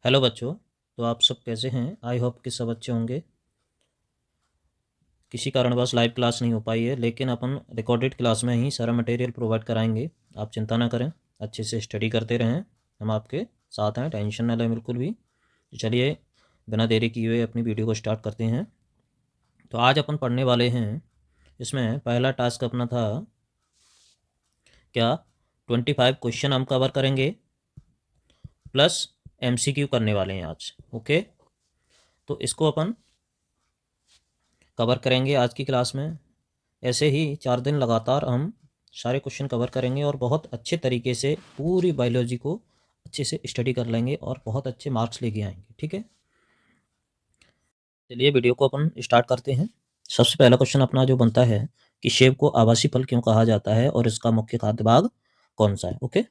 Hello बच्चों। तो आप सब कैसे हैं? आई होप कि सब अच्छे होंगे। किसी कारणवश लाइव क्लास नहीं हो पाई है, लेकिन अपन रिकॉर्डेड क्लास में ही सारा मटेरियल प्रोवाइड कराएंगे। आप चिंता ना करें, अच्छे से स्टडी करते रहें। हम आपके साथ हैं, टेंशन ना लें बिल्कुल भी। तो चलिए बिना देरी किए हुए अपनी वीडियो को स्टार्ट करते हैं। तो आज अपन पढ़ने वाले हैं, इसमें पहला टास्क अपना था क्या, 25 क्वेश्चन हम कवर करेंगे प्लस MCQ करने वाले हैं आज। ओके, तो इसको अपन कवर करेंगे आज की क्लास में। ऐसे ही 4 दिन लगातार हम सारे क्वेश्चन कवर करेंगे और बहुत अच्छे तरीके से पूरी बायोलॉजी को अच्छे से स्टडी कर लेंगे और बहुत अच्छे मार्क्स लेके आएंगे। ठीक है, चलिए वीडियो को अपन स्टार्ट करते हैं। सबसे पहला क्वेश्चन अपना जो बनता है कि सेब को आवासीय फल क्यों कहा जाता है और इसका मुख्य खाद्य भाग कौन सा है। ओके,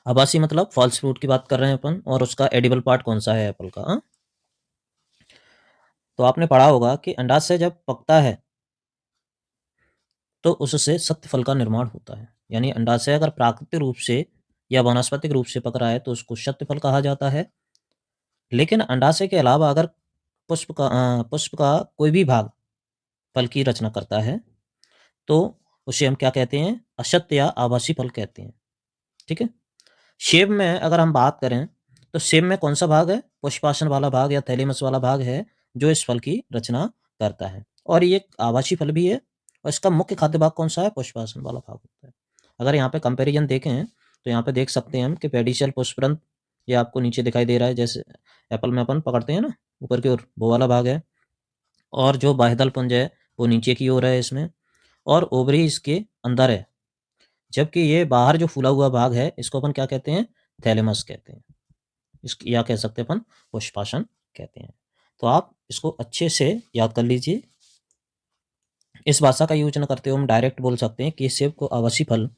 आवासीय मतलब फॉल्स फ्रूट की बात कर रहे हैं अपन, और उसका एडिबल पार्ट कौन सा है, एप्पल का। हाँ? तो आपने पढ़ा होगा कि अंडाशय जब पकता है तो उससे सत्य फल का निर्माण होता है। यानी अंडाशय अगर प्राकृतिक रूप से या वनस्पतिक रूप से पक रहा है तो उसको सत्य फल कहा जाता है। लेकिन अंडाशय के अलावा अगर पुष्प का कोई भी भाग फल की रचना करता है तो उसे हम क्या कहते हैं, असत्य या आभासी फल कहते हैं। ठीक है, सेब में अगर हम बात करें तो सेब में कौन सा भाग है, पुष्पासन वाला भाग या थैलेमस वाला भाग है जो इस फल की रचना करता है, और ये एक आभासी फल भी है। और इसका मुख्य खाद्य भाग कौन सा है, पुष्पासन वाला भाग होता है। अगर यहाँ पे कंपैरिजन देखें तो यहाँ पे देख सकते हैं हम कि पेडिसल पुष्परंध्र, ये आपको नीचे दिखाई दे रहा है, जैसे एप्पल में अपन पकड़ते हैं ना ऊपर की ओर, वो वाला भाग है। और जो बाह्यदल पुंज है वो नीचे की ओर है इसमें, और ओवरी इसके अंदर है। जबकि ये बाहर जो फूला हुआ भाग है इसको अपन क्या कहते हैं, थैलेमस कहते हैं। इस या कह सकते हैं अपन पुष्पासन कहते हैं। तो आप इसको अच्छे से याद कर लीजिए। इस भाषा का यूज न करते हुए हम डायरेक्ट बोल सकते हैं कि सेब को आवासीय फल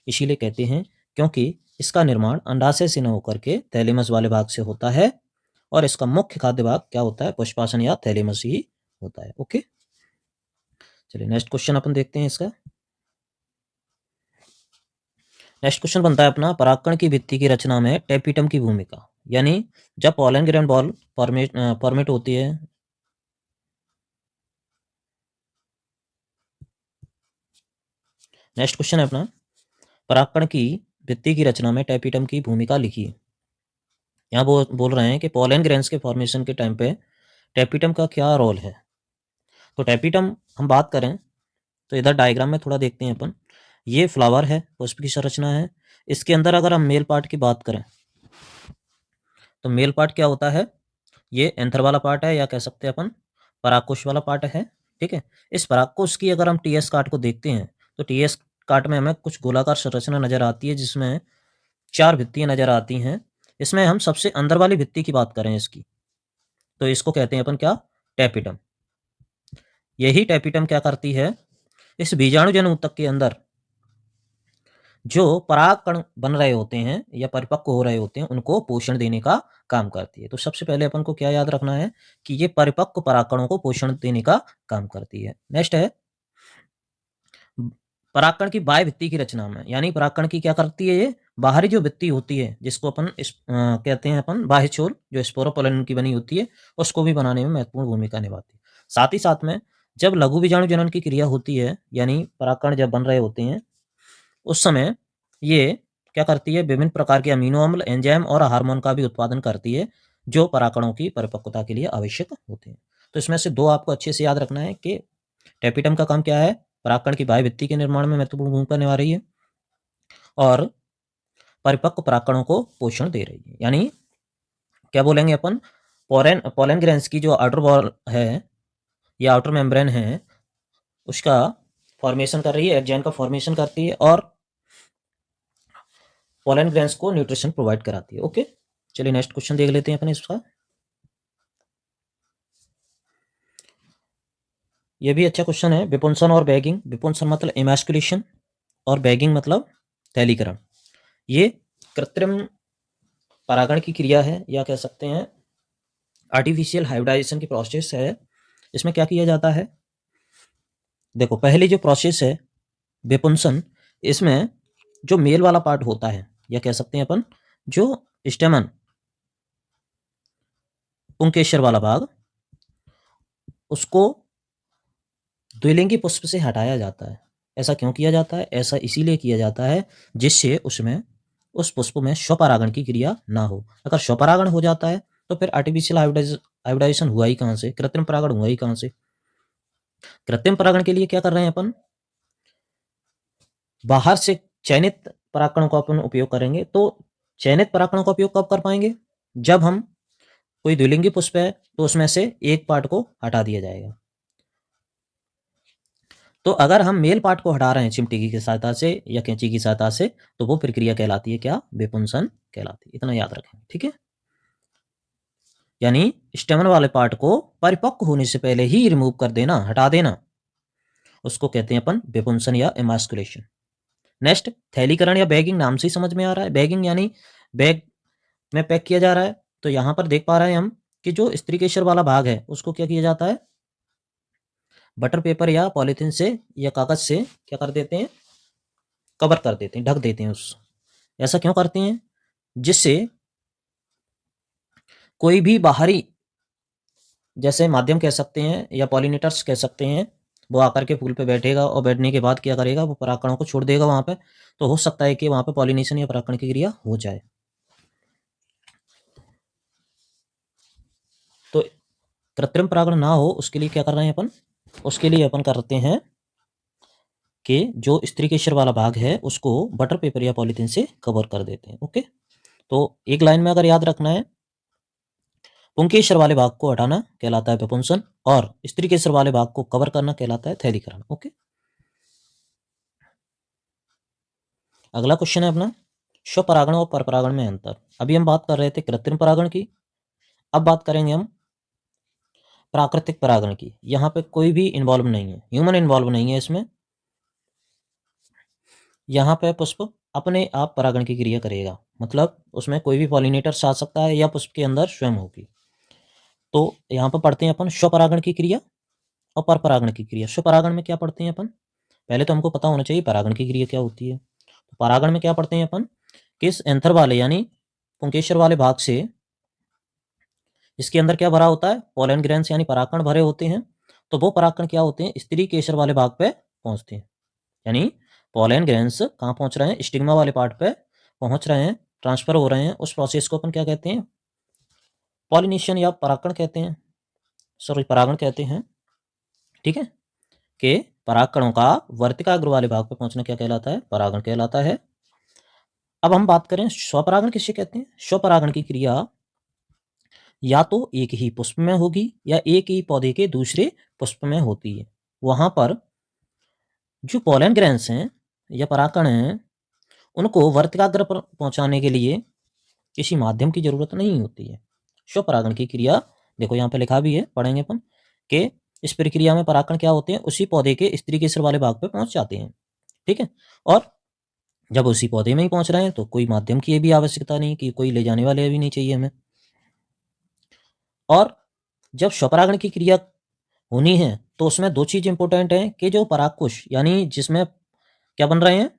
इसीलिए कहते हैं क्योंकि इसका निर्माण अंडाशय से न होकर के थैलेमस वाले भाग से होता है, और इसका मुख्य खाद्य भाग क्या होता है, पुष्पासन या थैलेमस ही होता है। ओके, चलिए नेक्स्ट क्वेश्चन अपन देखते हैं इसका। नेक्स्ट क्वेश्चन बनता है अपना, परागकण की भित्ति की रचना में टेपिटम की भूमिका। यानी जब पॉलन ग्रेन बॉल फॉर्मेट होती है, नेक्स्ट क्वेश्चन है अपना, परागकण की भित्ति की रचना में टेपिटम की भूमिका लिखिए। यहाँ बोल रहे हैं कि पॉलन ग्रेन्स के फॉर्मेशन के टाइम पे टेपिटम का क्या रोल है। तो टेपिटम हम बात करें तो इधर डायग्राम में थोड़ा देखते हैं अपन। ये फ्लावर है, पुष्प की संरचना है। इसके अंदर अगर हम मेल पार्ट की बात करें तो मेल पार्ट क्या होता है, ये एंथर वाला पार्ट है, या कह सकते हैं अपन परागकोश वाला पार्ट है। ठीक है, इस परागकोश की अगर हम टीएस कार्ड को देखते हैं तो टीएस कार्ड में हमें कुछ गोलाकार संरचना नजर आती है जिसमें 4 भित्तियां नजर आती हैं। इसमें हम सबसे अंदर वाली भित्ति की बात करें इसकी, तो इसको कहते हैं अपन क्या, टेपिटम। यही टेपिटम क्या करती है, इस बीजाणुजन ऊतक के अंदर जो पराग कण बन रहे होते हैं या परिपक्व हो रहे होते हैं उनको पोषण देने का काम करती है। तो सबसे पहले अपन को क्या याद रखना है कि ये परिपक्व परागकणों को पोषण देने का काम करती है। नेक्स्ट है परागकण की बाह्य भित्ति की रचना में, यानी परागकण की क्या करती है, ये बाहरी जो भित्ति होती है जिसको अपन कहते हैं अपन बाह्य छोर, जो स्पोरोपोलन की बनी होती है, उसको भी बनाने में महत्वपूर्ण भूमिका निभाती है। साथ ही साथ में जब लघु बीजाणु जनन की क्रिया होती है, यानी परागकण जब बन रहे होते हैं उस समय ये क्या करती है, विभिन्न प्रकार के अमीनो अम्ल, एंजाइम और हार्मोन का भी उत्पादन करती है जो परागकणों की परिपक्वता के लिए आवश्यक होते हैं। तो इसमें से 2 आपको अच्छे से याद रखना है कि टेपिटम का काम क्या है, परागकण की बाह्य भित्ति के निर्माण में महत्वपूर्ण भूमिका निभा रही है और परिपक्व परागकणों को पोषण दे रही है। यानी क्या बोलेंगे अपन, पोलन ग्रेन्स की जो आउटर वॉल है या आउटर मेम्ब्रेन है उसका फॉर्मेशन कर रही है, एक्जैन का फॉर्मेशन करती है और पोलन ग्रेन्स को न्यूट्रिशन प्रोवाइड कराती है। ओके, चलिए नेक्स्ट क्वेश्चन देख लेते हैं अपने इसका। ये भी अच्छा क्वेश्चन है, विपुंसन और बैगिंग। विपुंसन मतलब इमैस्कुलेशन और बैगिंग मतलब तैलीकरण। ये कृत्रिम परागण की क्रिया है या कह सकते हैं आर्टिफिशियल हाइब्रिडाइजेशन की प्रोसेस है। इसमें क्या किया जाता है, देखो पहली जो प्रोसेस है विपुंसन, इसमें जो मेल वाला पार्ट होता है या कह सकते हैं अपन जो स्टेमन पुंकेसर वाला भाग, उसको द्विलिंगी पुष्प से हटाया जाता है। ऐसा क्यों किया जाता है? ऐसा इसीलिए किया जाता है जिससे उसमें उस पुष्प में स्वपरागण की क्रिया ना हो। अगर स्वपरागण हो जाता है तो फिर आर्टिफिशियल हाइब्रिडाइजेशन हुआ ही कहाँ से, कृत्रिम परागण हुआ ही कहाँ से। कृत्रिम परागण के लिए क्या कर रहे हैं अपन, बाहर से चयनित परागणों का अपन उपयोग करेंगे। तो चयनित परागणों का उपयोग कब कर पाएंगे? जब हम कोई द्विलिंगी पुष्प है तो उसमें से एक पार्ट को हटा दिया जाएगा। तो अगर हम मेल पार्ट को हटा रहे हैं चिमटी की सहायता से या कैंची की सहायता से, तो वो प्रक्रिया कहलाती है क्या? विपुंसन कहलाती है। इतना याद रखें, ठीक है। यानी स्टेमन वाले पार्ट को परिपक्व होने से पहले ही रिमूव कर देना, हटा देना, उसको कहते हैं अपन विपुंसन या एमास्कुलेशन। नेक्स्ट, थैलीकरण या बैगिंग, नाम से ही समझ में आ रहा है। बैगिंग यानी बैग में पैक किया जा रहा है। तो यहां पर देख पा रहे हैं हम कि जो स्त्रीकेसर वाला भाग है उसको क्या किया जाता है, बटर पेपर या पॉलीथीन से या कागज से क्या कर देते हैं, कवर कर देते हैं, ढक देते हैं उस। ऐसा क्यों करते हैं? जिससे कोई भी बाहरी, जैसे माध्यम कह सकते हैं या पॉलिनेटर्स कह सकते हैं, वो आकर के फूल पे बैठेगा और बैठने के बाद क्या करेगा, वो परागकणों को छोड़ देगा वहां पे। तो हो सकता है कि वहां पे पॉलिनेशन या परागकण की क्रिया हो जाए। तो कृत्रिम परागण ना हो उसके लिए क्या कर रहे हैं अपन, उसके लिए अपन करते हैं कि जो स्त्रीकेसर वाला भाग है उसको बटर पेपर या पॉलीथीन से कवर कर देते हैं। ओके, तो एक लाइन में अगर याद रखना है, पुंकेसर वाले भाग को हटाना कहलाता है विपुंसन और स्त्रीकेसर वाले भाग को कवर करना कहलाता है थैलीकरण। ओके, अगला क्वेश्चन है अपना, स्वपरागण और परपरागण में अंतर। अभी हम बात कर रहे थे कृत्रिम परागण की, अब बात करेंगे हम प्राकृतिक परागण की। यहाँ पे कोई भी इन्वॉल्व नहीं है, ह्यूमन इन्वॉल्व नहीं है इसमें। यहाँ पे पुष्प अपने आप परागण की क्रिया करेगा, मतलब उसमें कोई भी पॉलिनेटर आ सकता है या पुष्प के अंदर स्वयं होगी। तो यहाँ पर पढ़ते हैं अपन स्वपरागण की क्रिया और परपरागण की क्रिया। स्वपरागण में क्या पढ़ते हैं अपन, पहले तो हमको पता होना चाहिए परागण की क्रिया क्या होती है। तो परागण में क्या पढ़ते हैं अपन, किस एंथर वाले यानी पुंकेसर वाले भाग से, इसके अंदर क्या भरा होता है, पोलन ग्रेन्स यानी परागकण भरे होते हैं। तो वो परागकण क्या होते हैं, स्त्री केसर वाले भाग पे पहुंचते हैं। यानी पोलन ग्रेन्स कहाँ पहुंच रहे हैं, स्टिग्मा वाले पार्ट पे पहुंच रहे हैं, ट्रांसफर हो रहे हैं। उस प्रोसेस को अपन क्या कहते हैं, पॉलिनेशन या परागकण कहते हैं, सॉरी परागण कहते हैं। ठीक है, कि परागकणों का वर्तिकाग्र वाले भाग पे पहुंचना क्या कहलाता है, परागण कहलाता है। अब हम बात करें स्वपरागण किसे कहते हैं। स्वपरागण की क्रिया या तो एक ही पुष्प में होगी या एक ही पौधे के दूसरे पुष्प में होती है। वहां पर जो पोलन ग्रेन्स हैं या परागकण हैं, उनको वर्तिकाग्र पर पहुंचाने के लिए किसी माध्यम की जरूरत नहीं होती है। स्वपरागण की क्रिया देखो यहाँ पे लिखा भी है, पढ़ेंगे अपन कि इस प्रक्रिया में परागकण क्या होते हैं, उसी पौधे के स्त्री केसर वाले भाग पे पहुंच जाते हैं। ठीक है, और जब उसी पौधे में ही पहुंच रहे हैं तो कोई माध्यम की भी आवश्यकता नहीं कि कोई ले जाने वाले भी नहीं चाहिए हमें। और जब स्वपरागण की क्रिया होनी है तो उसमें दो चीज इंपॉर्टेंट है कि जो परागकोश यानी जिसमें क्या बन रहे हैं,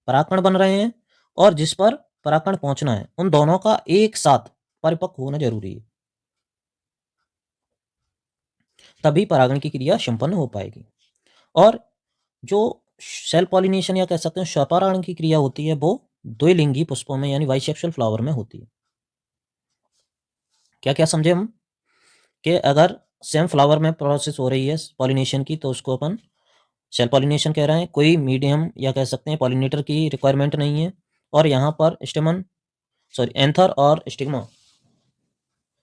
परागकण बन रहे हैं, और जिस पर परागकण पहुंचना है, उन दोनों का एक साथ परिपक्व होना जरूरी है, तभी परागण की क्रिया संपन्न हो पाएगी। और जो सेल पॉलिनेशन या कह सकते हैं स्वपरागण की क्रिया होती है वो द्विलिंगी पुष्पों में यानी बाइसेक्सुअल फ्लावर में होती है। क्या क्या समझे हम, कि अगर सेम फ्लावर में प्रोसेस हो रही है पॉलिनेशन की तो उसको अपन सेल पॉलिनेशन कह रहे हैं, कोई मीडियम या कह सकते हैं पॉलिनेटर की रिक्वायरमेंट नहीं है। और यहाँ पर स्टेमन सॉरी एंथर और स्टिग्मा,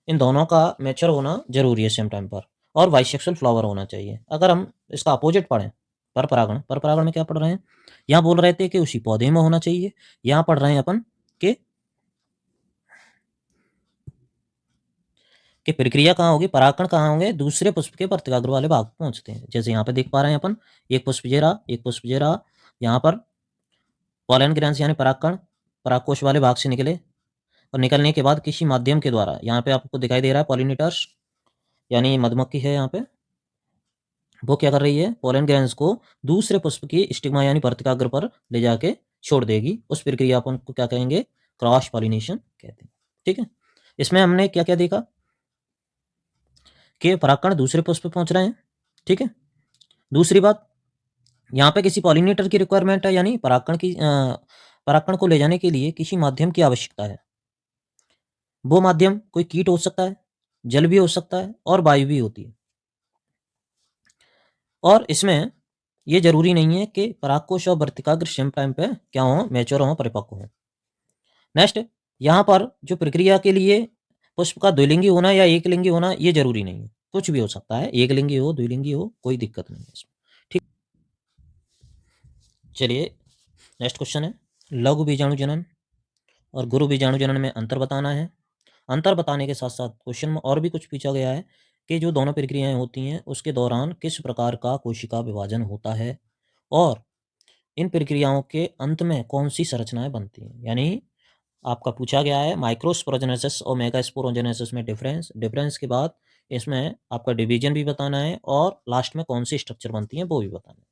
इन दोनों का मैच्योर होना जरूरी है सेम टाइम पर, और बाइसेक्सुअल फ्लावर होना चाहिए। अगर हम इसका अपोजिट पढ़ें, पर परागण, पर परागण में क्या पढ़ रहे हैं, यहाँ बोल रहे थे कि उसी पौधे में होना चाहिए, यहाँ पढ़ रहे हैं अपन कि प्रक्रिया कहाँ होगी, परागकण कहाँ होंगे, दूसरे पुष्प के वर्तिकाग्र वाले भाग पहुंचते हैं। जैसे यहाँ पे देख पा रहे हैं अपन, एक पुष्पजेरा, एक पुष्पजेरा, यहाँ पर पॉलन ग्रैंस यानी परागकण परागकोश वाले भाग से निकले, और निकलने के बाद किसी माध्यम के द्वारा, यहाँ पे आपको दिखाई दे रहा है पॉलिनेटर्स यानी मधुमक्खी है यहाँ पे, वो क्या कर रही है, पोलन ग्रैंस को दूसरे पुष्प की स्टिग्मा यानी वर्तिकाग्र पर ले जाके छोड़ देगी। उस प्रक्रिया अपन को क्या कहेंगे, क्रॉस पॉलिनेशन कहते हैं। ठीक है, इसमें हमने क्या क्या देखा, कि परागकण दूसरे पुष्प पे पहुंच रहे हैं, ठीक है। दूसरी बात, यहाँ पे किसी पॉलिनेटर की रिक्वायरमेंट है, यानी परागकण को ले जाने के लिए किसी माध्यम की आवश्यकता है। वो माध्यम कोई कीट हो सकता है, जल भी हो सकता है और वायु भी होती है। और इसमें ये जरूरी नहीं है कि परागकोश और वर्तिकाग्र सेम टाइम पे क्या हो, मैच्योर हो, परिपक्व हो। नेक्स्ट, यहाँ पर जो प्रक्रिया के लिए पुष्प का द्विलिंगी होना या एक लिंगी होना ये जरूरी नहीं है, कुछ भी हो सकता है, एक लिंगी हो, द्विलिंगी हो, कोई दिक्कत नहीं है इसमें, ठीक। चलिए नेक्स्ट क्वेश्चन है, लघु बीजाणु जनन और गुरु बीजाणु जनन में अंतर बताना है। अंतर बताने के साथ साथ क्वेश्चन में और भी कुछ पूछा गया है कि जो दोनों प्रक्रियाएं होती हैं उसके दौरान किस प्रकार का कोशिका विभाजन होता है और इन प्रक्रियाओं के अंत में कौन सी संरचनाएं बनती हैं। यानी आपका पूछा गया है माइक्रोस्पोरोजेनेसिस और मेगास्पोरोजेनेसिस में डिफरेंस के बाद इसमें आपका डिवीजन भी बताना है और लास्ट में कौन सी स्ट्रक्चर बनती है वो भी बताना है।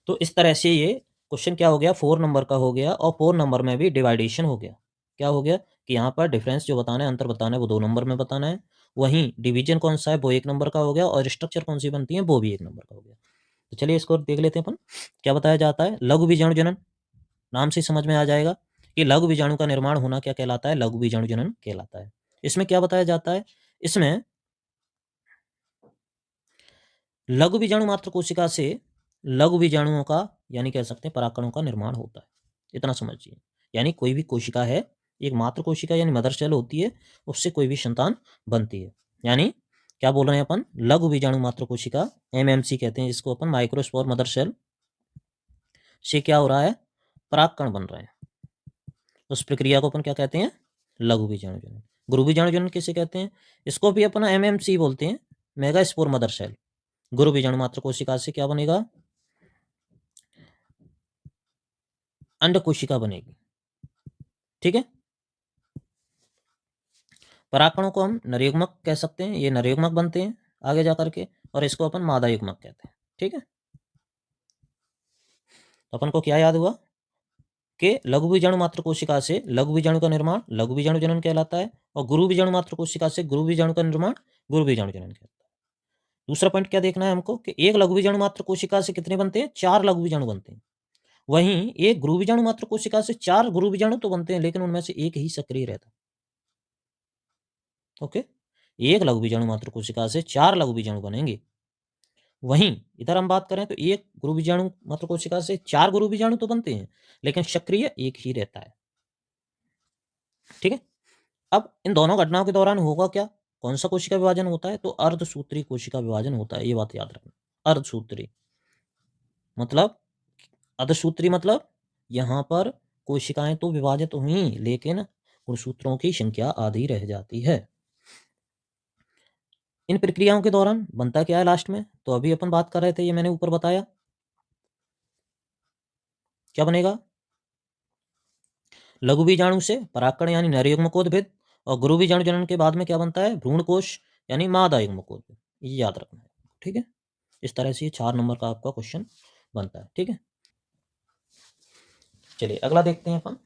तो इस तरह से ये क्वेश्चन क्या हो गया, 4 नंबर का हो गया और 4 नंबर में भी डिवाइडेशन हो गया। क्या हो गया कि यहाँ पर डिफरेंस जो बताना है, अंतर बताना है, वो 2 नंबर में बताना है। वहीं डिवीजन कौन सा है वो 1 नंबर का हो गया और स्ट्रक्चर कौन सी बनती है वो भी 1 नंबर का हो गया। तो चलिए इसको देख लेते हैं अपन क्या बताया जाता है। लघु बीजाणु जनन, नाम से समझ में आ जाएगा कि लघु बीजाणु का निर्माण होना क्या कहलाता है, लघु बीजाणु जनन कहलाता है। इसमें क्या बताया जाता है, इसमें लघु बीजाणु मात्र कोशिका से लघु बीजाणुओं का यानी कह सकते हैं परागकणों का निर्माण होता है, इतना समझिए। यानी कोई भी कोशिका है, एक मात्र कोशिका यानी मदर सेल होती है, उससे कोई भी संतान बनती है। यानी क्या बोल रहे हैं अपन, लघु बीजाणु मात्र कोशिका, एमएमसी कहते हैं जिसको अपन, माइक्रोस्पोर मदर सेल से क्या हो रहा है, परागकण बन रहे हैं। उस प्रक्रिया को अपन क्या कहते हैं, लघु बीजाणु जनन। गुरु बीजाणु जनन किसे कहते हैं, इसको भी अपना एमएमसी बोलते हैं, मेगास्पोर मदर सेल। गुरु बीजाणु मात्र कोशिका से क्या बनेगा, अंड कोशिका बनेगी, ठीक है। परागकणों को हम नरयुग्मक कह सकते हैं, ये नरयुग्मक बनते हैं आगे जाकर के, और इसको अपन मादा युग्मक कहते हैं, ठीक है। तो अपन को क्या याद हुआ कि लघु बीजाणु मात्र कोशिका से लघु बीजाणु का निर्माण लघु बीजाणु जनन कहलाता है और गुरु बीजाणु मात्र कोशिका से गुरु बीजाणु का निर्माण गुरु बीजाणु जनन कहलाता है। दूसरा पॉइंट क्या देखना है हमको कि एक लघु बीजाणु मात्र कोशिका से कितने बनते हैं, 4 लघु बीजाणु बनते हैं। वहीं एक गुरु बीजाणु मात्र कोशिका से 4 गुरु बीजाणु तो बनते हैं, लेकिन उनमें से एक ही सक्रिय रहता है। ओके, एक लघु बीजाणु मात्र कोशिका से 4 लघु बीजाणु बनेंगे। वहीं इधर हम बात करें तो एक गुरु बीजाणु मात्र कोशिका से 4 गुरु बीजाणु तो बनते हैं, लेकिन सक्रिय एक ही रहता है, ठीक है। अब इन दोनों घटनाओं के दौरान होगा क्या, कौन सा कोशिका विभाजन होता है, तो अर्धसूत्री कोशिका विभाजन होता है, ये बात याद रखना। अर्धसूत्री मतलब, अर्धसूत्री मतलब यहाँ पर कोशिकाएं तो विभाजित हुई लेकिन गुणसूत्रों की संख्या आधी रह जाती है। इन प्रक्रियाओं के दौरान बनता क्या है लास्ट में, तो अभी अपन बात कर रहे थे, ये मैंने ऊपर बताया, क्या बनेगा, लघु बीजाणु से परागकण यानी नरयुग्मकोद्भिद और गुरु बीजाणु जनन के बाद में क्या बनता है, भ्रूणकोश यानी मादा युग्मकोद्भिद। ये याद रखना है, ठीक है। इस तरह से ये 4 नंबर का आपका क्वेश्चन बनता है, ठीक है। चलिए अगला देखते हैं अपन,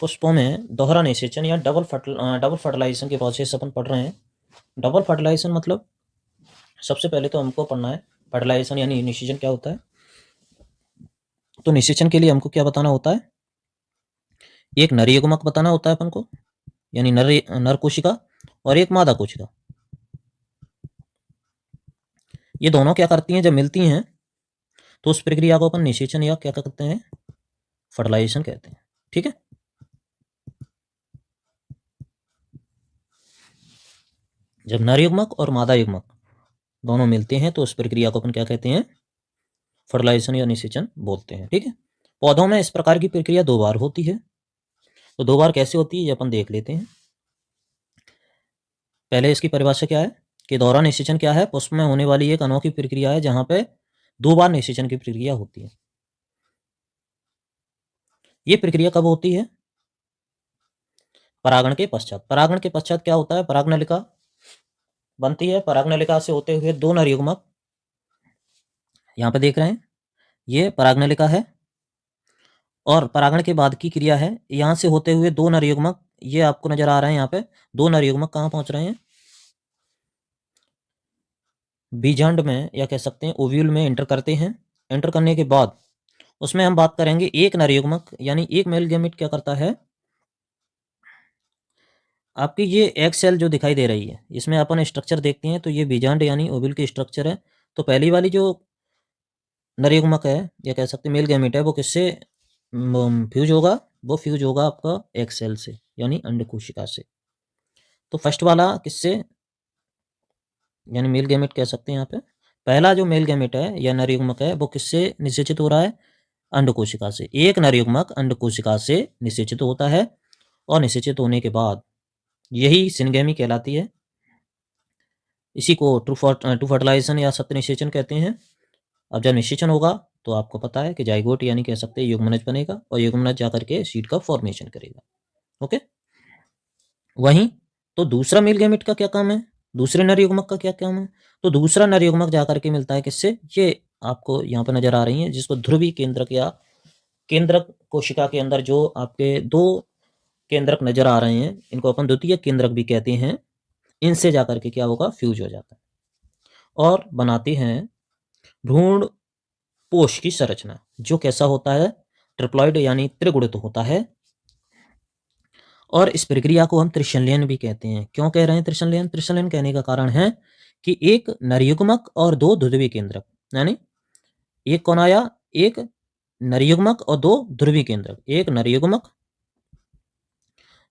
पुष्पों में दोहरा निषेचन या डबल फर्टिलाइजेशन के प्रोसेस अपन पढ़ रहे हैं। डबल फर्टिलाइजेशन मतलब सबसे पहले तो हमको पढ़ना है फर्टिलाइजेशन यानी निषेचन क्या होता है। तो निषेचन के लिए हमको क्या बताना होता है, एक नर युग्मक बताना होता है अपन को, यानी नर कोशिका, और एक मादा कोशिका। ये दोनों क्या करती हैं, जब मिलती हैं तो उस प्रक्रिया को अपन निषेचन या क्या कहते हैं, फर्टिलाइजेशन कहते हैं, ठीक है। जब नर युग्मक और मादा युग्मक दोनों मिलते हैं तो उस प्रक्रिया को अपन क्या कहते हैं, फर्टिलाइजेशन या निषेचन बोलते हैं, ठीक है। पौधों में इस प्रकार की प्रक्रिया 2 बार होती है। तो 2 बार कैसे होती है ये अपन देख लेते हैं। पहले इसकी परिभाषा क्या है कि दोहरा निषेचन क्या है, पुष्प में होने वाली एक अनोखी प्रक्रिया है जहां पे 2 बार निषेचन की प्रक्रिया होती है। ये प्रक्रिया कब होती है, परागण के पश्चात। परागण के पश्चात क्या होता है, परागनलिका बनती है, परागनलिका से होते हुए 2 नर युग्मक, यहाँ पे देख रहे हैं ये परागनलिका है, और परागण के बाद की क्रिया है, यहाँ से होते हुए 2 नर युग्मक, ये आपको नजर आ रहे हैं यहाँ पे 2 नर युग्मक कहाँ पहुंच रहे हैं, बीजांड में या कह सकते हैं ओव्यूल में एंटर करते हैं। एंटर करने के बाद उसमें हम बात करेंगे एक नर युग्मक यानी एक मेल गैमेट क्या करता है, आपकी ये एग सेल जो दिखाई दे रही है इसमें अपन स्ट्रक्चर देखते हैं तो ये बीजांड यानी ओव्यूल की स्ट्रक्चर है। तो पहली वाली जो नर युग्मक है या कह सकते हैं मेल गैमेट है वो किससे फ्यूज होगा, वो फ्यूज होगा आपका एग सेल से यानी अंड कोशिका से। तो फर्स्ट वाला किससे यानी मेल गैमेट कह सकते हैं यहाँ पे, पहला जो मेल गैमेट है या नर युग्मक है वो किससे निषेचित हो रहा है, अंड कोशिका से। एक नर युग्मक अंड कोशिका से निषेचित होता है और निषेचित होने के बाद यही सिनगेमी कहलाती है। इसी को टू फर्टिलाइजेशन या सत्य निषेचन कहते हैं। अब जब निषेचन होगा तो आपको पता है कि जाइगोट यानी कह सकते हैं युग्मनज बनेगा और युग्मनज जाकर के सीड का फॉर्मेशन करेगा। ओके, वहीं तो दूसरा मेल गैमेट का क्या काम है, दूसरे नर युग्मक का क्या काम है, तो दूसरा नर युग्मक जाकर के मिलता है किससे, ये आपको यहाँ पर नजर आ रही है जिसको ध्रुवी केंद्रक या केंद्रक कोशिका के अंदर जो आपके दो केंद्रक नजर आ रहे हैं इनको अपन द्वितीय केंद्रक भी कहते हैं। इनसे जाकर के क्या होगा, फ्यूज हो जाता है और बनाते हैं भ्रूण पोष की संरचना जो कैसा होता है, ट्रिप्लॉइड यानी त्रिगुणित होता है। और इस प्रक्रिया को हम त्रिशल्यन भी कहते हैं। क्यों कह रहे हैं त्रिशल्यन, त्रिशल्यन कहने का कारण है कि एक नरयुग्मक और दो ध्रुवी केंद्रक, यानी एक कौन आया, एक नरयुग्मक और दो ध्रुवी केंद्रक, एक नरयुग्मक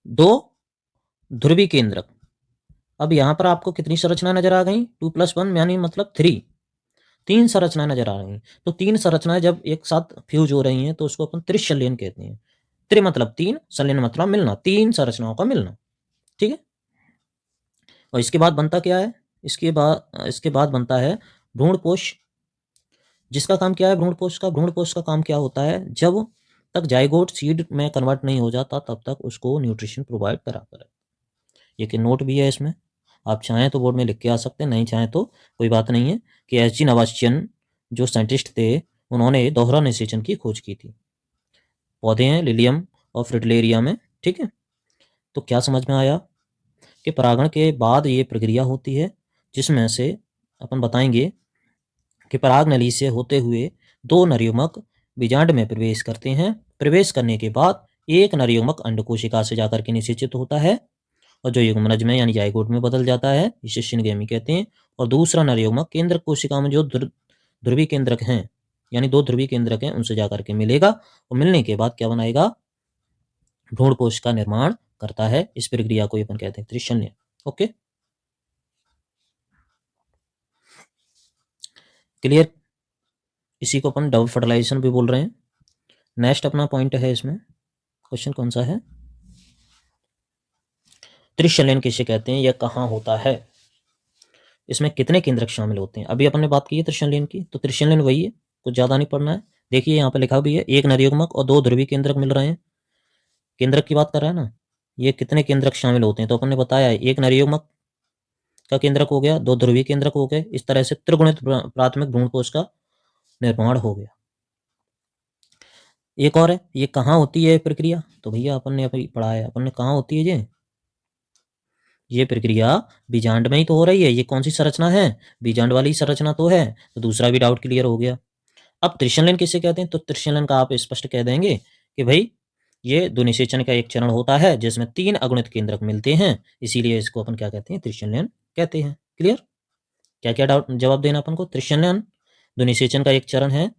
दो ध्रुवी केंद्रक। अब यहां पर आपको कितनी संरचना नजर आ गई, 2+1 यानी मतलब 3, तीन संरचनाएं नजर आ रही हैं। तो तीन संरचनाएं जब एक साथ फ्यूज हो रही हैं तो उसको अपन त्रिशल्यन कहते हैं। त्रि मतलब तीन, शल्यन मतलब मिलना, तीन संरचनाओं का मिलना। ठीक है, और इसके बाद बनता क्या है, इसके बाद बनता है भ्रूणपोष। जिसका काम क्या है भ्रूणपोष का, भ्रूणपोष का काम क्या होता है, जब तक जाइगोट सीड में कन्वर्ट नहीं हो जाता तब तक उसको न्यूट्रिशन प्रोवाइड कराता है। ये कि नोट भी है इसमें, आप चाहें तो बोर्ड में लिख के आ सकते हैं, नहीं चाहें तो कोई बात नहीं है, कि एच जी नवाश्चन जो साइंटिस्ट थे उन्होंने दोहरा निषेचन की खोज की थी। पौधे हैं लिलियम और फ्रिटिलेरिया में। ठीक है, तो क्या समझ में आया कि परागण के बाद ये प्रक्रिया होती है जिसमें से अपन बताएंगे कि पराग नली से होते हुए दो नरयुग्मक बीजांड में प्रवेश करते हैं। प्रवेश करने के बाद एक नरयुग्मक अंड कोशिका से जाकर के निषेचित होता है और जो युग्मनज में यानी जाइगोट में बदल जाता है, इसे सिनगेमी कहते हैं। और दूसरा नरयुग्मक केंद्रक कोशिका में जो ध्रुवी केंद्रक हैं यानी दो ध्रुवी केंद्रक हैं उनसे जाकर के मिलेगा और मिलने के बाद क्या बनाएगा, भ्रूणपोष का निर्माण करता है। इस प्रक्रिया को अपन कहते हैं त्रिशल्यन। Okay, clear. इसी को अपन डबल फर्टिलाइजेशन भी बोल रहे हैं। नेक्स्ट अपना पॉइंट है इसमें, क्वेश्चन कौन सा है, त्रिशल्यन किसे कहते हैं, यह कहाँ होता है, इसमें कितने केंद्रक शामिल होते हैं। अभी अपन ने बात की है त्रिशल्यन की, तो त्रिशल्यन वही है, कुछ ज़्यादा नहीं पढ़ना है। देखिए यहाँ पे लिखा भी है एक नरयुग्मक और दो ध्रुवी केंद्रक मिल रहे हैं, केंद्रक की बात कर रहा है ना, ये कितने केंद्रक शामिल होते हैं, तो अपन ने बताया एक नरयुग्मक का केंद्रक हो गया, दो ध्रुवी केंद्रक हो गए, इस तरह से त्रिगुणित प्राथमिक भ्रूणकोश का निर्माण हो गया। एक और है, ये कहाँ होती है प्रक्रिया, तो भैया अपन ने अभी पढ़ा है, अपन ने कहाँ होती है ये प्रक्रिया बीजांड में ही तो हो रही है। ये कौन सी संरचना है, बीजांड वाली संरचना तो है, तो दूसरा भी डाउट क्लियर हो गया। अब त्रिशल्यन किसे कहते हैं, तो त्रिशल्यन का आप स्पष्ट कह देंगे कि भाई ये द्विनिषेचन का एक चरण होता है जिसमें तीन अगुणित केंद्रक मिलते हैं, इसीलिए इसको अपन क्या कहते हैं, त्रिशल्यन कहते हैं। क्लियर, क्या क्या डाउट जवाब देना अपन को, त्रिशल्यन द्विनिषेचन का एक चरण है,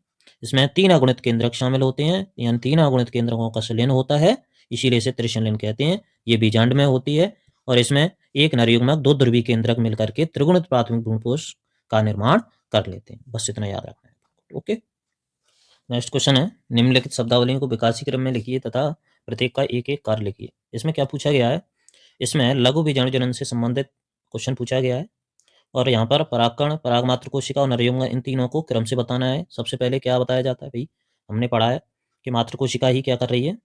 इसमें तीन अगुणित केंद्रक शामिल होते हैं यानी तीन अगुणित केंद्रकों का संलयन होता है, इसीलिए इसे त्रिशल्यन कहते हैं। ये बीजांड में होती है और इसमें एक नरयुग्मक दो ध्रुवी केंद्रक मिलकर के त्रिगुणित प्राथमिक भ्रूणकोश का निर्माण कर लेते हैं। बस इतना याद रखना है। ओके, नेक्स्ट क्वेश्चन है, निम्नलिखित शब्दावलियों को विकासी क्रम में लिखिए तथा प्रत्येक का एक एक कार्य लिखिए। इसमें क्या पूछा गया है, इसमें लघु बीजाणु जनन से संबंधित क्वेश्चन पूछा गया है और यहाँ पर परागकण, परागमात्र कोशिका और नरयुग्म इन तीनों को क्रम से बताना है। सबसे पहले क्या बताया जाता है भाई, हमने पढ़ा है कि मात्र कोशिका ही क्या कर रही है,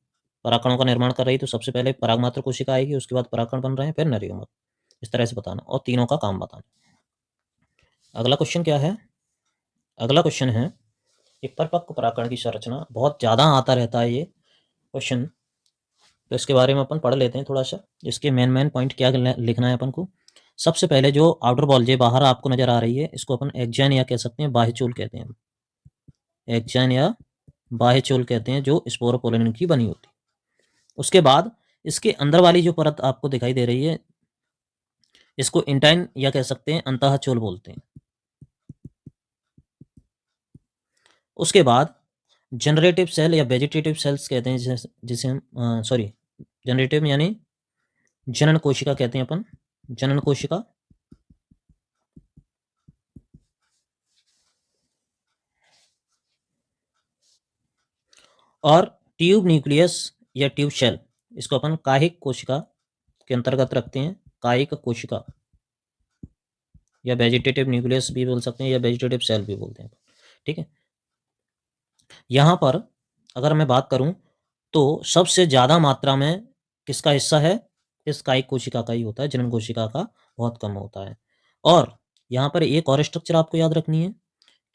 परागकणों का निर्माण कर रही है, तो सबसे पहले परागमात्र कोशिका आएगी, उसके बाद परागकण बन रहे हैं, फिर नरयुग्म, इस तरह से बताना और तीनों का काम बताना। अगला क्वेश्चन क्या है, अगला क्वेश्चन है एक परिपक्व परागकण की संरचना, बहुत ज़्यादा आता रहता है ये क्वेश्चन, तो इसके बारे में अपन पढ़ लेते हैं थोड़ा सा, इसके मेन पॉइंट क्या लिखना है अपन को। सबसे पहले जो आउटर वॉल जो बाहर आपको नजर आ रही है, इसको अपन एक्जैन या कह सकते हैं बाह्य चूल कहते हैं। एक्जैन या बाह्य चूल कहते हैं, जो स्पोरोपोलिन की बनी होती है। उसके बाद इसके अंदर वाली जो परत आपको दिखाई दे रही है, इसको इंटाइन या कह सकते हैं अंतः चूल बोलते हैं। उसके बाद जनरेटिव सेल या वेजिटेटिव सेल्स कहते हैं, जिसे हम सॉरी जनरेटिव यानी जनन कोशिका कहते हैं अपन, जनन कोशिका। और ट्यूब न्यूक्लियस या ट्यूब शेल, इसको अपन कायिक कोशिका के अंतर्गत रखते हैं, कायिक कोशिका या वेजिटेटिव न्यूक्लियस भी बोल सकते हैं या वेजिटेटिव सेल भी बोलते हैं, ठीक है। यहाँ पर अगर मैं बात करूँ तो सबसे ज़्यादा मात्रा में किसका हिस्सा है, इस कायिक कोशिका का ही होता है, जनन कोशिका का बहुत कम होता है। और यहाँ पर एक और स्ट्रक्चर आपको याद रखनी है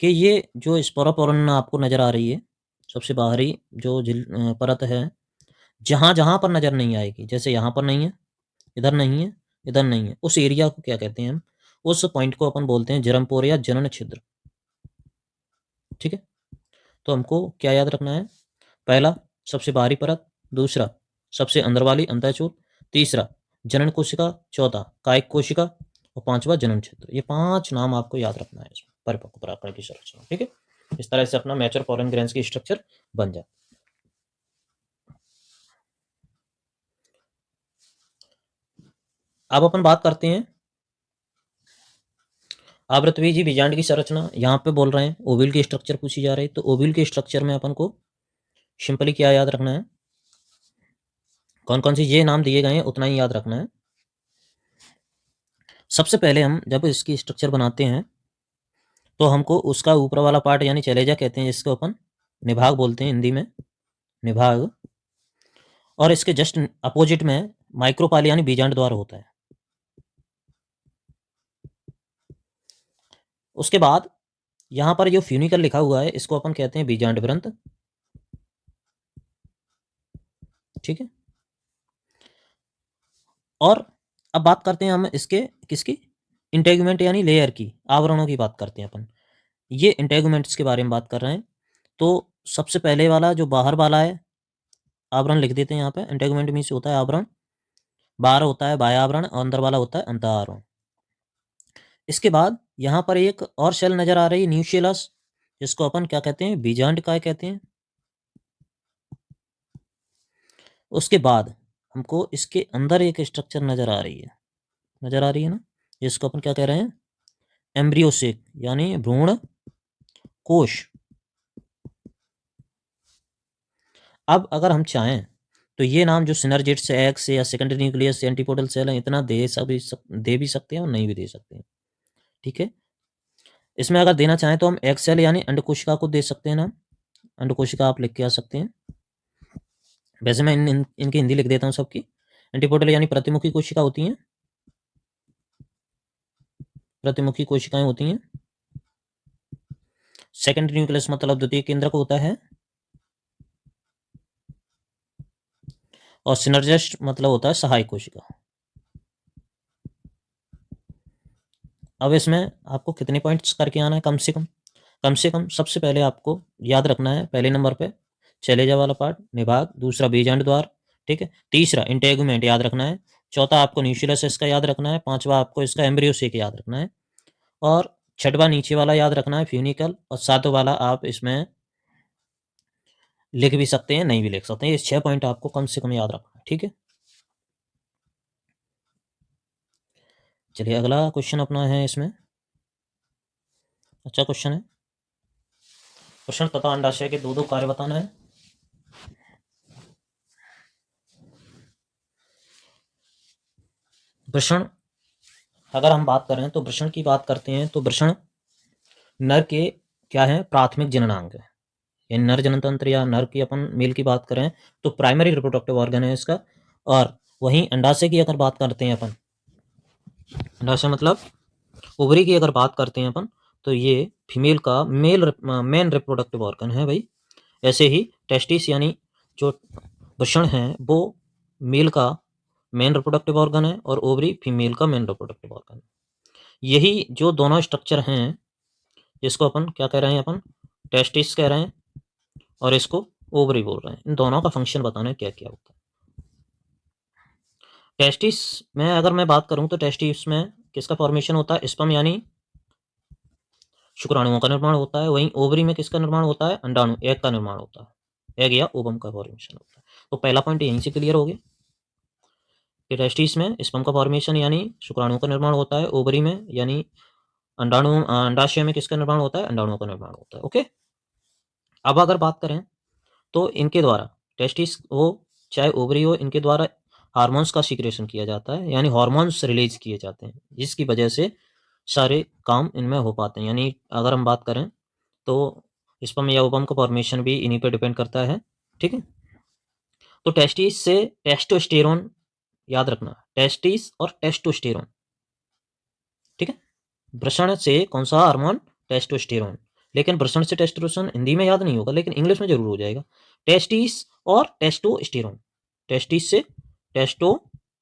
कि ये जो स्पोरोपोरन आपको नज़र आ रही है, सबसे बाहरी जो परत है, जहाँ जहाँ पर नज़र नहीं आएगी, जैसे यहाँ पर नहीं है, इधर नहीं है, इधर नहीं है, उस एरिया को क्या कहते हैं हम, उस पॉइंट को अपन बोलते हैं जरमपोर या जनन छिद्र, ठीक है। तो हमको क्या याद रखना है, पहला सबसे बाहरी परत, दूसरा सबसे अंदर वाली अंतःचूल, तीसरा जनन कोशिका, चौथा कायिक कोशिका और पांचवा जनन क्षेत्र। ये 5 नाम आपको याद रखना है इसमें परिपक्व परागकण की संरचना, ठीक है। इस तरह से अपना मैच्योर पोलन ग्रेन्स की स्ट्रक्चर बन जाए। अब अपन बात करते हैं आवृतबीजी बीजांड की संरचना। यहाँ पे बोल रहे हैं ओविल की स्ट्रक्चर पूछी जा रही है, तो ओविल के स्ट्रक्चर में अपन को सिंपली क्या याद रखना है, कौन कौन सी ये नाम दिए गए हैं उतना ही याद रखना है। सबसे पहले हम जब इसकी स्ट्रक्चर बनाते हैं तो हमको उसका ऊपर वाला पार्ट यानी चलेजा कहते हैं, जिसको अपन निभाग बोलते हैं हिंदी में, निभाग। और इसके जस्ट अपोजिट में माइक्रोपाल यानी बीजांड द्वार होता है। उसके बाद यहाँ पर जो फ्यूनिकल लिखा हुआ है, इसको अपन कहते हैं बीजांड वृंत, ठीक है। और अब बात करते हैं हम इसके किसकी, इंटेगुमेंट यानी लेयर की, आवरणों की बात करते हैं अपन। ये इंटेगुमेंट्स के बारे में बात कर रहे हैं। तो सबसे पहले वाला जो बाहर वाला है, आवरण लिख देते हैं यहाँ पे। इंटेगुमेंट मीन्स होता है आवरण, बाहर होता है बाह्य आवरण और अंदर वाला होता है अंत आवरण। इसके बाद यहाँ पर एक और सेल नजर आ रही है, न्यूशियलस, जिसको अपन क्या कहते हैं, बीजांड काय कहते हैं। उसके बाद हमको इसके अंदर एक स्ट्रक्चर नजर आ रही है, नजर आ रही है ना, जिसको अपन क्या कह रहे हैं, एम्ब्रियोसेक यानी भ्रूण कोश। अब अगर हम चाहें तो ये नाम जो सिनर्जिट्स एक्स या सेकेंडरी न्यूक्लियस एंटीपोडल सेल है, इतना दे भी सकते हैं और नहीं भी दे सकते हैं, ठीक है। इसमें अगर देना चाहें तो हम एक्स सेल यानी अंडकोशिका को दे सकते हैं नाम, अंडकोशिका आप लिख के आ सकते हैं। वैसे मैं इनकी हिंदी लिख देता हूँ सबकी। एंटीपोडल यानी प्रतिमुखी कोशिका होती हैं, प्रतिमुखी कोशिकाएं होती हैं। सेकेंडरी न्यूक्लियस मतलब द्वितीय केंद्रक होता है। और सिनर्जिस्ट मतलब होता है सहायक कोशिका। अब इसमें आपको कितने पॉइंट्स करके आना है, कम से कम सबसे पहले आपको याद रखना है, पहले नंबर पे चलेजा वाला पार्ट निभाग, दूसरा बीजांड द्वार, ठीक है, तीसरा इंटेगुमेंट याद रखना है, चौथा आपको न्यूक्लियस इसका याद रखना है, पांचवा आपको इसका एम्ब्रियोसेक याद रखना है, और छठवां नीचे वाला याद रखना है फ्यूनिकल, और सातवां वाला आप इसमें लिख भी सकते हैं, नहीं भी लिख सकते हैं। ये 6 पॉइंट आपको कम से कम याद रखना है, ठीक है। चलिए अगला क्वेश्चन अपना है इसमें, अच्छा क्वेश्चन है। प्रश्न तथा अंडाशय के दो कार्य बताना है। वृषण, अगर हम बात करें तो वृषण की बात करते हैं तो वृषण नर के क्या है, प्राथमिक जननांग है। यानी नर जनतंत्र या नर की अपन मेल की बात करें तो प्राइमरी रिप्रोडक्टिव ऑर्गन है इसका। और वहीं अंडाशय की अगर बात करते हैं अपन, अंडाशय मतलब ओवरी की अगर बात करते हैं अपन, तो ये फीमेल का मेन रिप्रोडक्टिव ऑर्गन है भाई। ऐसे ही टेस्टिस यानी जो वृषण है वो मेल का मेन रिप्रोडक्टिव ऑर्गन है और ओवरी फीमेल का मेन रिप्रोडक्टिव ऑर्गन है। यही जो दोनों स्ट्रक्चर हैं, जिसको अपन क्या कह रहे हैं, अपन टेस्टिस कह रहे हैं और इसको ओवरी बोल रहे हैं, इन दोनों का फंक्शन बताना है क्या क्या होता है। टेस्टिस में अगर मैं बात करूं तो टेस्टिस में किसका फॉर्मेशन होता है, स्पर्म यानी शुक्राणुओं का निर्माण होता है। वहीं ओवरी में किसका निर्माण होता है, अंडाणु, एग का निर्माण होता है, एग या ओवम का फॉर्मेशन होता है। तो पहला पॉइंट यहीं से क्लियर हो गया कि टेस्टिस में स्पर्म का फॉर्मेशन यानी शुक्राणुओं का निर्माण होता है, ओवरी में यानी अंडाशय में किसका निर्माण होता है, अंडाणुओं का निर्माण होता है। ओके, अब अगर बात करें तो इनके द्वारा टेस्टिस हो चाहे ओवरी हो, इनके द्वारा हार्मोन्स का सीक्रेशन किया जाता है, यानी हार्मोन्स रिलीज किए जाते हैं, जिसकी वजह से सारे काम इनमें हो पाते हैं। यानी अगर हम बात करें तो स्पर्म या ओवम का फॉर्मेशन भी इन्हीं पर डिपेंड करता है। ठीक है, तो टेस्टिस से टेस्टोस्टेरोन, याद रखना, टेस्टिस और टेस्टोस्टेरोन, ठीक है। वृषण से कौन सा हार्मोन, टेस्टोस्टेरोन। लेकिन वृषण से टेस्टोस्टेरोन हिंदी में याद नहीं होगा, लेकिन इंग्लिश में जरूर हो जाएगा, टेस्टिस और टेस्टोस्टेरोन। टेस्टिस से टेस्टोस्टेरोन,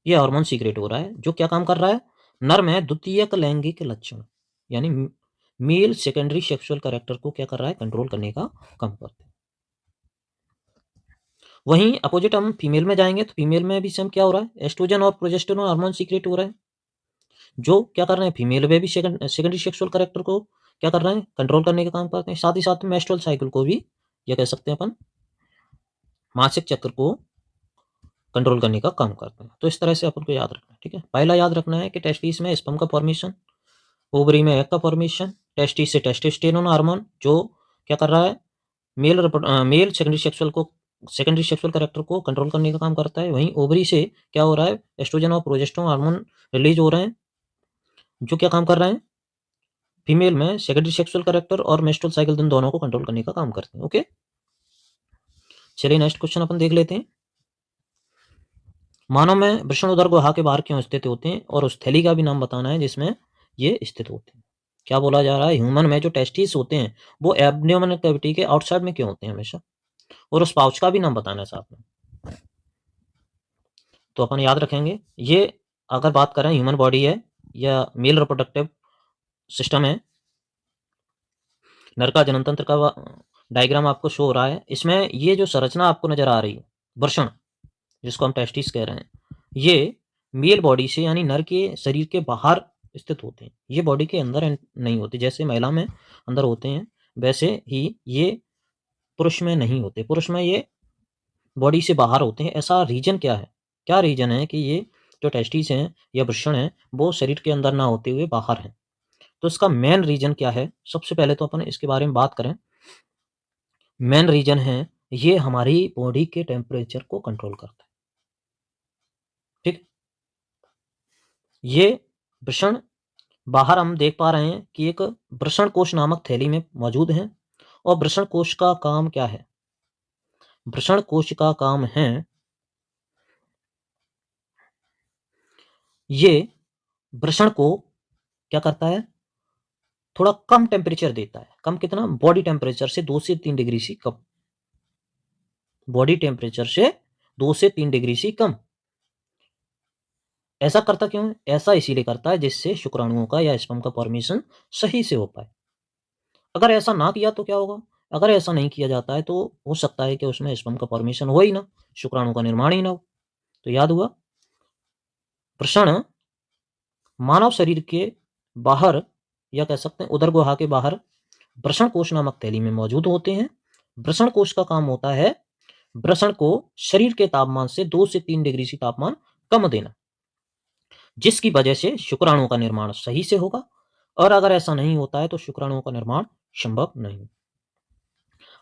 ये हार्मोन सीक्रेट हो रहा है, जो क्या काम कर रहा है, नर में द्वितीयक लैंगिक लक्षण यानी मेल सेकेंडरी सेक्सुअल कैरेक्टर को क्या कर रहा है, कंट्रोल करने का काम करते हैं। वहीं अपोजिट हम फीमेल में जाएंगे तो फीमेल में भी सेम क्या हो रहा है, एस्ट्रोजन और प्रोजेस्टेरोन हार्मोन सीक्रेट हो रहा है, जो क्या कर रहे हैं, फीमेल में भी सेकेंडरी सेक्सुअल कैरेक्टर को क्या कर रहे हैं, कंट्रोल करने का काम करते हैं। साथ ही साथ में मेस्ट्रुअल साइकिल को भी, या कह सकते हैं अपन मासिक चक्र को कंट्रोल करने का काम करते हैं। तो इस तरह से अपन को याद रखना है। ठीक है, पहला याद रखना है कि टेस्टिस में स्पर्म का फॉर्मेशन, ओवरी में एग का फॉर्मेशन, टेस्टिस से टेस्टोस्टेरोन हार्मोन जो क्या कर रहा है, मेल सेकेंडरी सेक्सुअल कैरेक्टर को कंट्रोल करने का काम करता है। वहीं ओवरी से क्या हो रहा है, एस्ट्रोजन और प्रोजेस्टेरोन हार्मोन रिलीज हो रहे हैं, जो क्या काम कर रहे हैं, फीमेल में सेकेंडरी सेक्सुअल कैरेक्टर और मेस्ट्रुअल साइकिल दोनों को कंट्रोल करने का काम करते हैं। ओके, चलिए नेक्स्ट क्वेश्चन अपन देख लेते हैं। मानव में वृषण उदर गुहा के बाहर क्यों स्थित होते हैं, और उस थैली का भी नाम बताना है जिसमें ये स्थित होते हैं। क्या बोला जा रहा है, ह्यूमन में जो टेस्टिस होते हैं वो एब्डोमेन कैविटी के आउटसाइड में क्यों होते हैं हमेशा, और उस पाउच का भी नाम बताना है साथ में। तो अपन याद रखेंगे, ये अगर बात करें ह्यूमन बॉडी है या मेल रिप्रोडक्टिव सिस्टम है, नर का जनन तंत्र का डायग्राम आपको शो हो रहा है। इसमें ये जो संरचना आपको नजर आ रही है, वृषण जिसको हम टेस्टिस कह रहे हैं, ये मेल बॉडी से यानी नर के शरीर के बाहर स्थित होते हैं, ये बॉडी के अंदर नहीं होते। जैसे महिला में अंदर होते हैं, वैसे ही ये पुरुष में नहीं होते, पुरुष में ये बॉडी से बाहर होते हैं। ऐसा रीजन क्या है, क्या रीजन है कि ये जो टेस्टिस हैं या वृषण हैं वो शरीर के अंदर ना होते हुए बाहर हैं। तो इसका मेन रीजन क्या है, सबसे पहले तो अपन इसके बारे में बात करें। मेन रीजन है, ये हमारी बॉडी के टेम्परेचर को कंट्रोल करता है। ठीक, ये वृषण बाहर हम देख पा रहे हैं कि एक वृषण कोश नामक थैली में मौजूद है। और वृषण कोश का काम क्या है, वृषण कोश का काम है, ये वृषण को क्या करता है, थोड़ा कम टेम्परेचर देता है। कम कितना, बॉडी टेम्परेचर से 2 से 3 डिग्री से कम, बॉडी टेम्परेचर से 2 से 3 डिग्री से कम। ऐसा करता क्यों है, ऐसा इसीलिए करता है जिससे शुक्राणुओं का या स्पर्म का फॉर्मेशन सही से हो पाए। अगर ऐसा ना किया तो क्या होगा, अगर ऐसा नहीं किया जाता है तो हो सकता है कि उसमें स्पर्म का फॉर्मेशन हो ही ना, शुक्राणु का निर्माण ही ना हो। तो याद हुआ, वृषण मानव शरीर के बाहर, या कह सकते हैं उदर गुहा के बाहर वृषण कोश नामक थैली में मौजूद होते हैं। वृषण कोश का काम होता है वृषण को शरीर के तापमान से 2 से 3 डिग्री से तापमान कम देना, जिसकी वजह से शुक्राणुओं का निर्माण सही से होगा। और अगर ऐसा नहीं होता है तो शुक्राणुओं का निर्माण संभव नहीं।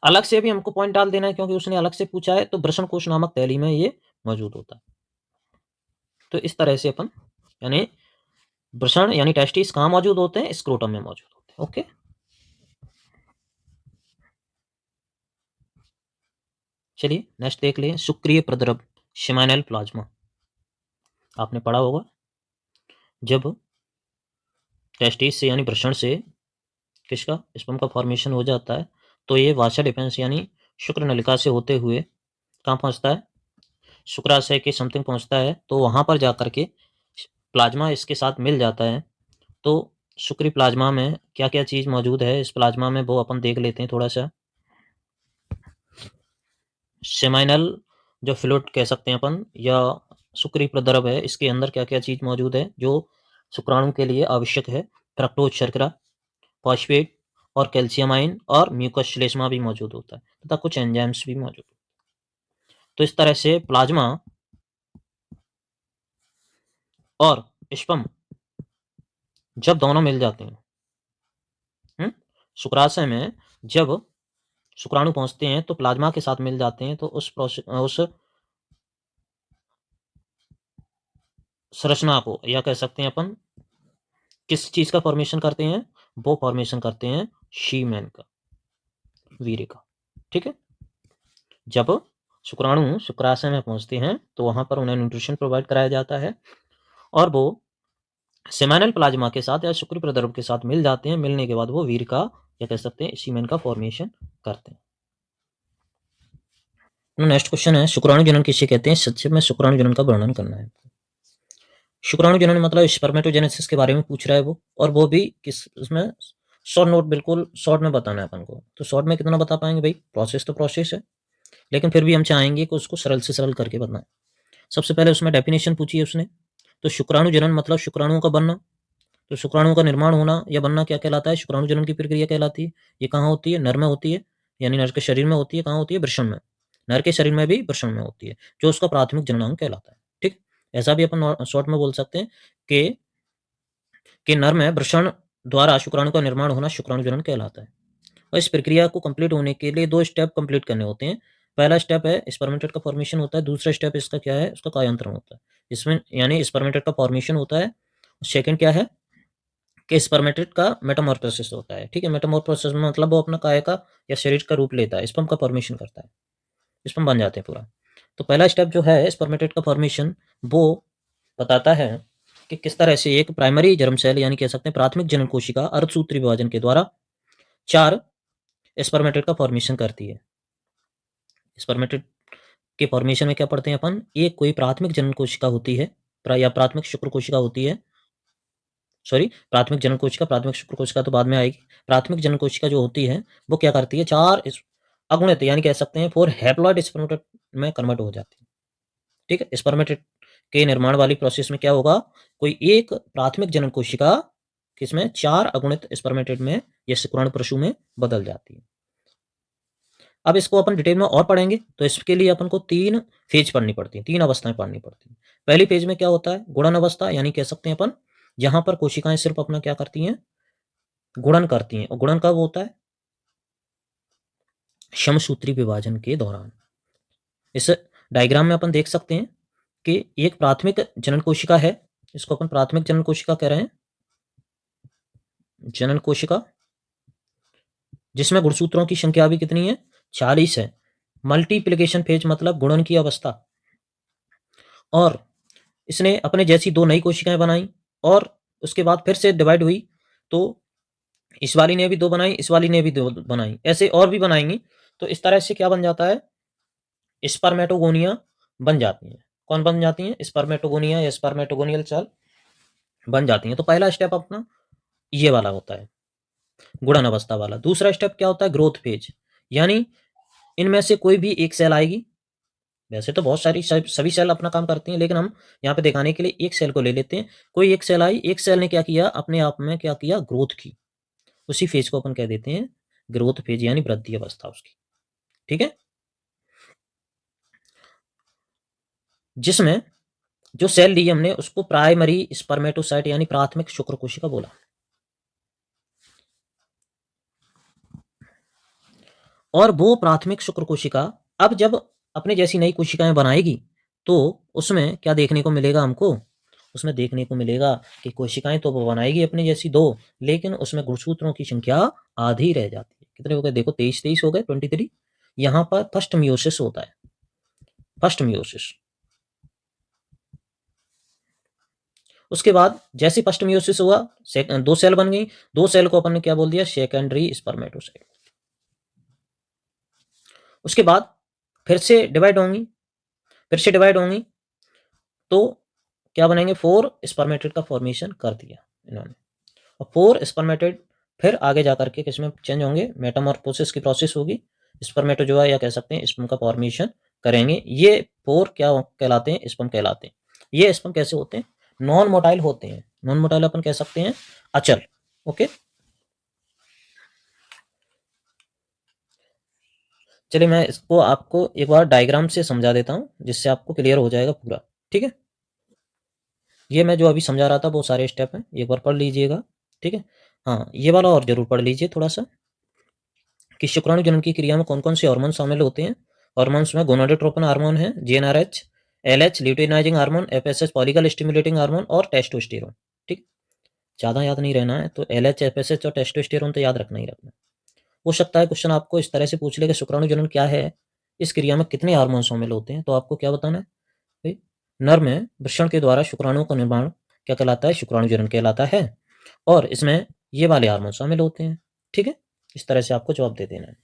अलग से भी हमको पॉइंट डाल देना है क्योंकि उसने अलग से पूछा है। तो वृषण कोश नामक थैली में ये मौजूद होता है। तो इस तरह से अपन, यानी वृषण यानी टेस्टिस कहाँ मौजूद होते हैं, स्क्रोटम में मौजूद होते हैं। ओके, चलिए नेक्स्ट देख लिए, शुक्रिय प्रद्रव सेमाइनल प्लाज्मा। आपने पढ़ा होगा, जब टेस्टिस से यानी वृषण से किसका, स्पर्म का फॉर्मेशन हो जाता है, तो ये वाशा डिफेंस यानी शुक्र नलिका से होते हुए कहाँ पहुँचता है, शुक्राशय के समथिंग पहुँचता है, तो वहाँ पर जाकर के प्लाज्मा इसके साथ मिल जाता है। तो शुक्री प्लाज्मा में क्या क्या चीज़ मौजूद है इस प्लाज्मा में वो अपन देख लेते हैं थोड़ा सा। सेमाइनल जो फ्लूइड कह सकते हैं अपन, या शुक्री प्रद्रव है, इसके अंदर क्या क्या चीज़ मौजूद है जो शुक्राणु के लिए आवश्यक है। फ्रक्टोज शर्करा, फॉस्फेट और कैल्शियम आयन और म्यूकस श्लेष्मा भी मौजूद होता है तथा कुछ एंजाइम्स भी मौजूद होते हैं। तो इस तरह से प्लाज्मा और स्पर्म जब दोनों मिल जाते हैं, शुक्राशय में जब शुक्राणु पहुंचते हैं तो प्लाज्मा के साथ मिल जाते हैं, तो उस संरचना को, या कह सकते हैं अपन किस चीज का फॉर्मेशन करते हैं, वो फॉर्मेशन करते हैं शीमेन का, वीर्य का। ठीक है, जब शुक्राणु शुक्राशय में पहुंचते हैं तो वहां पर उन्हें न्यूट्रिशन प्रोवाइड कराया जाता है और वो सेमाइनल प्लाज्मा के साथ या शुक्र प्रद्रव के साथ मिल जाते हैं। मिलने के बाद वो वीर्य का, या कह सकते हैं सीमेन का फॉर्मेशन करते हैं। नेक्स्ट क्वेश्चन है, शुक्राणु जनन किसे कहते हैं? संक्षेप में शुक्राणु जनन का वर्णन करना है। शुक्राणु जनन मतलब स्पर्मेटोजेनेसिस के बारे में पूछ रहा है वो, और वो भी किस, उसमें शॉर्ट नोट, बिल्कुल शॉर्ट में बताना है अपन को। तो शॉर्ट में कितना बता पाएंगे भाई, प्रोसेस तो प्रोसेस है, लेकिन फिर भी हम चाहेंगे कि उसको सरल से सरल करके बताएं। सबसे पहले उसमें डेफिनेशन पूछी है उसने, तो शुक्राणु जनन मतलब शुक्राणुओं का बनना। तो शुक्राणुओं का निर्माण होना या बनना क्या कहलाता है? शुक्राणु जनन की प्रक्रिया कहलाती है। ये कहाँ होती है? नर में होती है, यानी नर के शरीर में होती है। कहाँ होती है? वृषण में। नर के शरीर में भी वृषण में होती है, जो उसका प्राथमिक जननांग कहलाता है। ठीक, ऐसा भी अपन शॉर्ट में बोल सकते हैं कि नर में वृषण द्वारा शुक्राणु का निर्माण होना शुक्राणु जनन कहलाता है। और इस प्रक्रिया को कंप्लीट होने के लिए 2 स्टेप कंप्लीट करने होते हैं। पहला स्टेप है स्पर्मेटेड का फॉर्मेशन होता है, दूसरा स्टेप इसका क्या है? उसका कायांतरण होता है। इसमें यानी स्पर्मेटेड का फॉर्मेशन होता है, सेकंड क्या है कि स्पर्मेटेड का मेटामॉर्फोसिस होता है। ठीक है, मेटामॉर्फोसिस में मतलब वो अपना काय का या शरीर का रूप लेता है, स्पर्म का फॉर्मेशन करता है, स्पर्म बन जाते हैं पूरा। तो पहला स्टेप जो है स्पर्मेटेड का फॉर्मेशन, वो बताता है कि किस तरह से एक प्राइमरी जर्म सेल, यानी कह सकते हैं प्राथमिक जनन कोशिका, अर्धसूत्री विभाजन के द्वारा 4 स्पर्मेटेड का फॉर्मेशन करती है। स्पर्मेटेड के फॉर्मेशन में क्या पढ़ते हैं अपन? एक कोई प्राथमिक जनन कोशिका होती है, या प्राथमिक शुक्र कोशिका होती है, सॉरी, प्राथमिक जनन कोशिका, प्राथमिक शुक्र कोशिका तो बाद में आएगी। प्राथमिक जनन कोशिका जो होती है वो क्या करती है? 4 अगुणित, यानी कह सकते हैं 4 हैप्लॉइड स्पर्मेटेड में कन्वर्ट हो जाती है। ठीक है, स्पर्मेटेड के निर्माण वाली प्रोसेस में क्या होगा? कोई एक प्राथमिक जनन कोशिका किसमें? 4 अगुणित स्पर्मेटेड में या शुक्राणु प्रसूं में बदल जाती है। अब इसको अपन डिटेल में और पढ़ेंगे, तो इसके लिए अपन को 3 फेज पढ़नी पड़ती है, 3 अवस्थाएं पढ़नी पड़ती हैं। पहली फेज में क्या होता है? गुणन अवस्था, यानी कह सकते हैं अपन जहां पर कोशिकाएं सिर्फ अपना क्या करती हैं? गुणन करती हैं। और गुणन कब होता है? समसूत्री विभाजन के दौरान। इस डायग्राम में अपन देख सकते हैं कि एक प्राथमिक जनन कोशिका है, इसको अपन प्राथमिक जनन कोशिका कह रहे हैं, जनन कोशिका, जिसमें गुणसूत्रों की संख्या भी कितनी है? 40 है। मल्टीप्लिकेशन फेज मतलब गुणन की अवस्था, और इसने अपने जैसी 2 नई कोशिकाएं बनाई और उसके बाद फिर से डिवाइड हुई, तो इस वाली ने भी 2 बनाई, इस वाली ने भी 2 बनाई, ऐसे और भी बनाएंगी। तो इस तरह से क्या बन जाता है? स्पर्मेटोगोनिया बन जाती हैं। कौन बन जाती हैं? स्पर्मेटोगोनिया या स्पर्मेटोगोनियल सेल बन जाती हैं। तो पहला स्टेप अपना ये वाला होता है, गुणन अवस्था वाला। दूसरा स्टेप क्या होता है? ग्रोथ फेज, यानी इनमें से कोई भी एक सेल आएगी। वैसे तो बहुत सारी सभी सेल अपना काम करती हैं, लेकिन हम यहाँ पे दिखाने के लिए एक सेल को ले लेते हैं। कोई एक सेल आई, एक सेल ने क्या किया? अपने आप में क्या किया? ग्रोथ की। उसी फेज को अपन कह देते हैं ग्रोथ फेज, यानी वृद्धि अवस्था उसकी। ठीक है, जिसमें जो सेल ली हमने उसको प्राइमरी स्पर्मेटोसाइट यानी प्राथमिक शुक्र कोशिका बोला। और वो प्राथमिक शुक्र कोशिका अब जब अपने जैसी नई कोशिकाएं बनाएगी, तो उसमें क्या देखने को मिलेगा हमको? उसमें देखने को मिलेगा कि कोशिकाएं तो वो बनाएगी अपने जैसी 2, लेकिन उसमें गुणसूत्रों की संख्या आधी रह जाती है। कितने हो गए? देखो 23 हो गए, 23। यहाँ पर फर्स्ट मियोसिस होता है, फर्स्ट मियोसिस। उसके बाद जैसे फर्स्ट मियोसिस हुआ, 2 सेल बन गई, 2 सेल को अपन ने क्या बोल दिया? Secondary spermatocyte. उसके बाद फिर से डिवाइड होंगी तो क्या बनेंगे, 4 स्पर्मेटेड का फॉर्मेशन कर दिया इन्होंने। और 4 स्पर्मेटेड फिर आगे जा करके किसमें चेंज होंगे, मेटामॉर्फोसिस की प्रोसेस होगी, स्पर्मेटोजोआ या कह सकते हैं स्पर्म का फॉर्मेशन करेंगे। ये 4 क्या कहलाते हैं, स्पर्म कहलाते हैं। ये स्पर्म कैसे होते हैं, नॉन मोटाइल होते हैं। नॉन मोटाइल अपन कह सकते हैं अचल। ओके, चलिए मैं इसको आपको एक बार डायग्राम से समझा देता हूँ जिससे आपको क्लियर हो जाएगा पूरा। ठीक है, ये मैं जो अभी समझा रहा था वो सारे स्टेप हैं, एक बार पढ़ लीजिएगा। ठीक है, हाँ ये वाला और जरूर पढ़ लीजिए थोड़ा सा, कि शुक्राणु जन्म की क्रिया में कौन कौन से हार्मोन शामिल होते हैं। हार्मोन्स में गोनाडोट्रोपिन हार्मोन है, GnRH, LH luteinizing hormone, FSH follicle stimulating hormone और टेस्टोस्टेरोन। ठीक, ज़्यादा याद नहीं रहना है, तो एलएच, एफएसएच और टेस्टोस्टेरोन तो याद रखना ही रखना। हो सकता है क्वेश्चन आपको इस तरह से पूछ ले कि शुक्राणु जनन क्या है, इस क्रिया में कितने हार्मोन शामिल होते हैं, तो आपको क्या बताना है भाई, नर में वृषण के द्वारा शुक्राणुओं का निर्माण क्या कहलाता है, शुक्राणु जनन कहलाता है, और इसमें ये वाले हार्मोन शामिल होते हैं। ठीक है, इस तरह से आपको जवाब दे देना है।